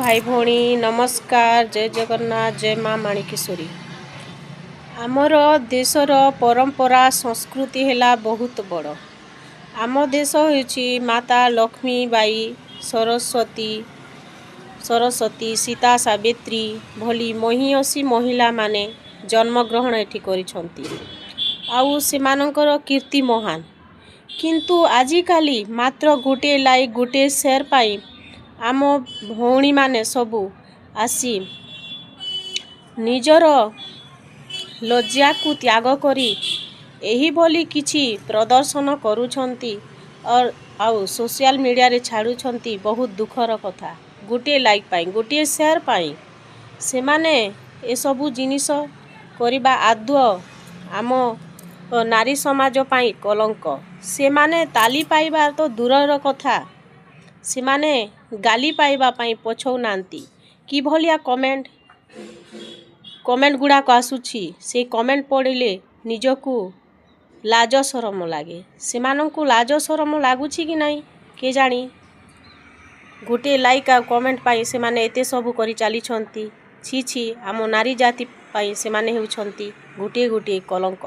भाई भौणी नमस्कार। जय जगन्नाथ, जय माँ माणिकेश्वरी। आमर देशर परंपरा संस्कृति है बहुत बड़। आम देश होची माता लक्ष्मी बाई सरस्वती सीता सावित्री भली महिषी महिला माने जन्मग्रहण एठी करिसंती। आउ सेमानंकर कीर्ति महान। किंतु आजिकाली मात्र गोटे लाइक गोटे शेयर पाई आम भौणी माने सबू आसी निजर लज्जा को त्याग करी एही भली किछि प्रदर्शन करूछंती और आउ सोशल मीडिया रे छाड़ुछंती। बहुत दुखर कथा। गोटे लाइक पाई गोटे शेयर पाई से माने ए सबू जिनिस करिबा आदौ आम नारी समाज पाई कलंक। से माने ताली पाइबा तो दूरर कथा, से माने गाली पाइबा पाई पछौ नांती। कि भलिया कमेंट गुड़ाक आसुछि से कमेंट पढ़िले निजकू लाज शरम लागे। से मानंकु लाज शरम लागुछि कि नहीं के जानी। गोटे लाइक आ कमेंट पाई से माने एते सबु करि चाली छंती। छी छी आम नारी जाति पाई से माने हेउछंती गोटे गोटे कलंक।